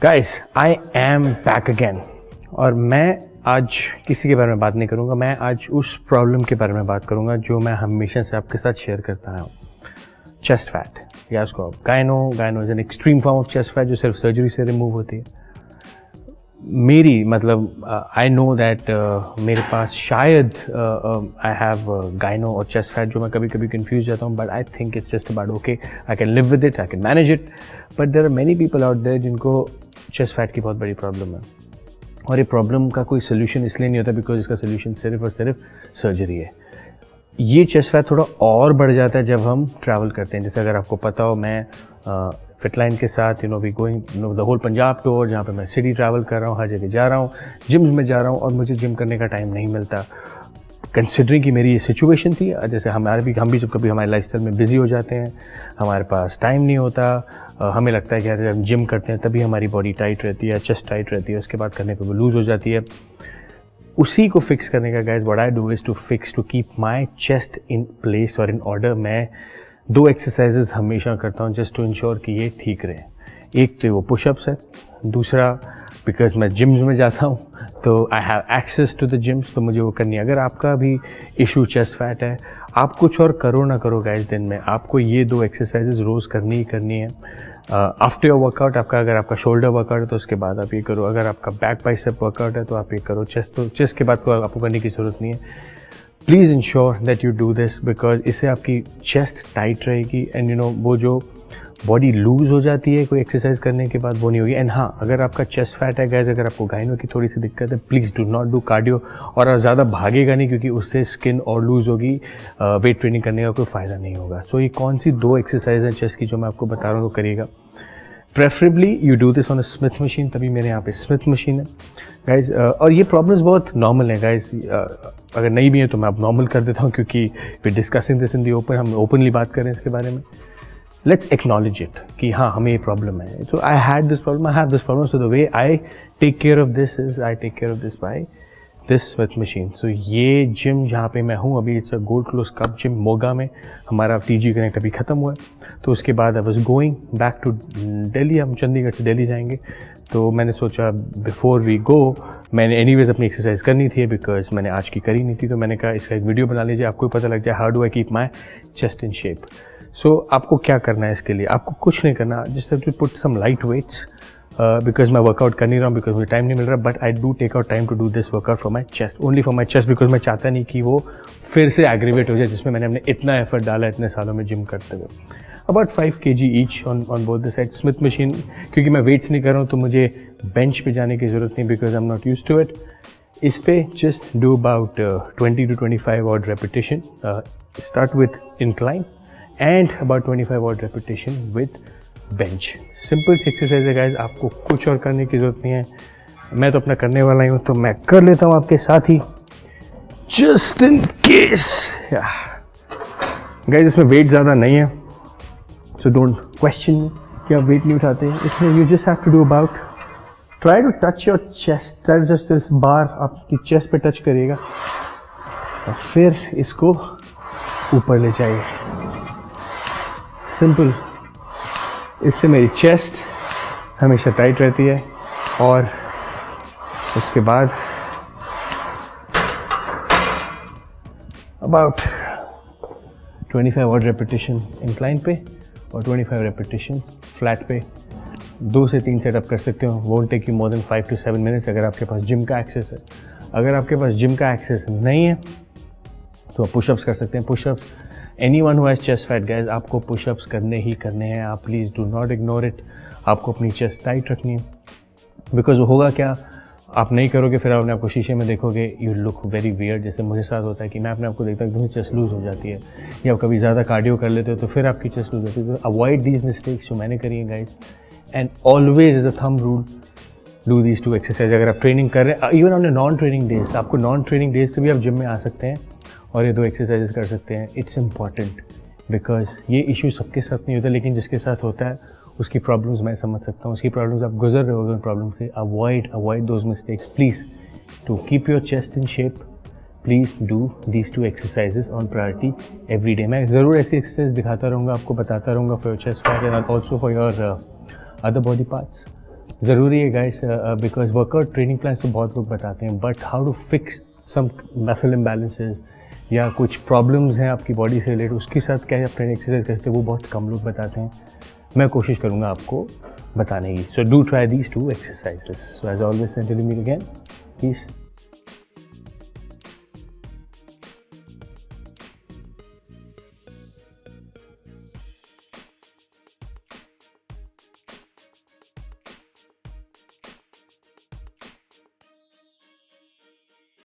Guys I am back again. और मैं आज किसी के बारे में बात नहीं करूँगा, मैं आज उस प्रॉब्लम के बारे में बात करूँगा जो मैं हमेशा से आपके साथ शेयर करता हूँ। चेस्ट फैट, या उसको गायनो is an extreme form of chest fat जो सिर्फ सर्जरी से रिमूव होती है। मेरी मतलब आई नो दैट मेरे पास शायद आई हैव गायनो और चेस्ट फैट जो मैं कभी कभी कंफ्यूज जाता हूँ, but I think it's just about okay, I can live with it, I can manage it. But there are many people out there जिनको चेस्ट फैट की बहुत बड़ी प्रॉब्लम है, और ये प्रॉब्लम का कोई सोल्यूशन इसलिए नहीं होता बिकॉज इसका सोल्यूशन सिर्फ और सिर्फ सर्जरी है। ये चेस्ट फैट थोड़ा और बढ़ जाता है जब हम ट्रैवल करते हैं। जैसे अगर आपको पता हो, मैं फिटलाइन के साथ we going the whole Punjab tour, जहाँ पे मैं सिटी ट्रैवल कर रहा हूँ, हर जगह जा रहा हूँ, जिम में जा रहा हूँ, और मुझे जिम करने का टाइम नहीं मिलता। कंसिडरिंग कि मेरी ये सिचुएशन थी, जैसे हम भी जब कभी हमारे लाइफस्टाइल में बिजी हो जाते हैं, हमारे पास टाइम नहीं होता, हमें लगता है कि यार हम जिम करते हैं तभी हमारी बॉडी टाइट रहती है, चेस्ट टाइट रहती है, उसके बाद करने पे वो लूज़ हो जाती है। उसी को फिक्स करने का guys what I do is to keep my chest in place और इन ऑर्डर। मैं 2 एक्सरसाइजेज हमेशा करता हूँ जस्ट टू इंश्योर कि ये ठीक रहे। एक तो वो पुशअप्स है, दूसरा बिकॉज मैं जिम्स में जाता हूँ तो I have access to the gyms, तो मुझे वो करनी है। अगर आपका भी इशू चेस्ट फैट है, आप कुछ और करो ना करो गाइस, दिन में आपको ये 2 एक्सरसाइजेज रोज़ करनी ही करनी है। आफ्टर योर वर्कआउट, अगर आपका शोल्डर वर्कआउट है तो उसके बाद आप ये करो, अगर आपका बैक बाइसेप वर्कआउट है तो आप ये करो, चेस्ट के बाद को आपको करने की ज़रूरत नहीं है। Please ensure that you do this because इससे आपकी चेस्ट टाइट रहेगी एंड वो जो बॉडी लूज़ हो जाती है कोई एक्सरसाइज करने के बाद वो नहीं होगी। एंड हाँ, अगर आपका चेस्ट फैट है गाइस, अगर आपको गायनो की थोड़ी सी दिक्कत है, please do not do cardio, और ज़्यादा भागेगा नहीं क्योंकि उससे स्किन और लूज़ होगी, वेट ट्रेनिंग करने का कोई फ़ायदा नहीं होगा। सो ये कौन सी 2 एक्सरसाइज हैं चेस्ट की जो मैं आपको बता रहा हूँ, तो करिएगा। Preferably you do this on a Smith machine, तभी मेरे यहाँ पे स्मिथ मशीन है गाइज। और ये प्रॉब्लम्स बहुत नॉर्मल है गाइज, अगर नहीं भी है तो मैं अब नॉर्मल कर देता हूँ क्योंकि we discussing this in the open, हम ओपनली बात करें इसके बारे में। लेट्स एक्नॉलेज इट कि हाँ, हमें ये प्रॉब्लम है। तो I have this problem, so the way I take care of this is I take care of this by this smith machine. सो ये जिम जहाँ पे मैं हूँ अभी, it's a gold close cup gym Moga में। हमारा TG कनेक्ट अभी ख़त्म हुआ है, तो उसके बाद I was going back to Delhi. हम चंडीगढ़ से दिल्ली जाएंगे, तो मैंने सोचा बिफोर वी गो, मैंने एनीवेज अपनी एक्सरसाइज करनी थी बिकॉज मैंने आज की करी नहीं थी, तो मैंने कहा इसका एक वीडियो बना लीजिए, आपको पता लग जाए how do I keep my chest in shape. So आपको क्या करना है इसके लिए, आपको कुछ नहीं करना, just have to put some light weights because मैं वर्कआउट कर नहीं रहा हूँ बिकॉज मुझे टाइम नहीं मिल रहा, but I do take out time to do this workout for my chest, only for my chest, because मैं चाहता नहीं कि वो फिर से एग्रीवेट हो जाए जिसमें मैंने अपने इतना एफर्ट डाला इतने सालों में जिम करते हुए। About 5 kg each on both the side. Smith machine क्योंकि मैं वेट्स नहीं कर रहा हूँ तो मुझे बेंच पे जाने की ज़रूरत नहीं because I am not use to it. इस पे just do about 20 to 25 odd repetition, start with incline and about 25 odd repetition with bench। Simple सी एक्सरसाइज है गाइज, आपको कुछ और करने की ज़रूरत नहीं है। मैं तो अपना करने वाला ही हूँ तो मैं कर लेता हूँ आपके साथ ही, जस्ट इन केस। गाइज इसमें वेट ज़्यादा नहीं है, सो डोंट क्वेश्चन कि आप वेट नहीं उठाते। इसमें you just have to do about, try to touch your chest, try just इस बार आपकी चेस्ट पे टच करिएगा और फिर इसको ऊपर ले जाइए। सिंपल, इससे मेरी चेस्ट हमेशा टाइट रहती है। और उसके बाद अबाउट 25 odd repetition इंक्लाइन पे और 25 repetition फ्लैट पे। 2 से 3 सेटअप कर सकते हो, won't take you more than 5 to 7 minutes अगर आपके पास जिम का एक्सेस है। अगर आपके पास जिम का एक्सेस नहीं है तो आप पुशअप्स कर सकते हैं। Pushups, anyone who has chest fat guys, आपको पुशअप्स करने ही करने हैं। आप please do not ignore it. आपको अपनी चेस्ट टाइट रखनी है बिकॉज होगा क्या, आप नहीं करोगे फिर आपने आपको शीशे में देखोगे, यू लुक वेरी वियर्ड। जैसे मुझे साथ होता है कि मैं अपने आपको देखता हूँ कि चेस्ट लूज़ हो जाती है, या कभी ज़्यादा कार्डियो कर लेते हो तो फिर आपकी चेस्ट लूज़ होती है। तो अवॉइड दीज मिस्टेक्स जो मैंने करी है guys, and always is a thumb rule, do these 2 exercise. अगर आप ट्रेनिंग कर रहे हैं, even on non training days, आपको नॉन ट्रेनिंग डेज पे भी आप जिम में आ सकते हैं और ये 2 एक्सरसाइजेस कर सकते हैं। इट्स इम्पॉर्टेंट बिकॉज ये इशू सबके साथ नहीं होता, लेकिन जिसके साथ होता है उसकी प्रॉब्लम्स मैं समझ सकता हूँ, उसकी प्रॉब्लम्स आप गुजर रहे होगे उन प्रॉब्लम से। Avoid those mistakes please. To keep your chest in shape, please do these 2 exercises on priority every day. मैं ज़रूर ऐसी एक्सरसाइज दिखाता रहूँगा, आपको बताता रहूँगा for your chest fat and also for your other body parts. ज़रूरी है guys, because workout training plan तो बहुत लोग बताते हैं, but how to fix some muscle imbalances या कुछ प्रॉब्लम्स हैं आपकी बॉडी से रिलेटेड, उसके साथ क्या आप ट्रेनिंग एक्सरसाइज करते हैं, वो बहुत कम लोग बताते हैं। मैं कोशिश करूँगा आपको बताने की। So do try these 2 exercises. So as always, until we meet again, peace.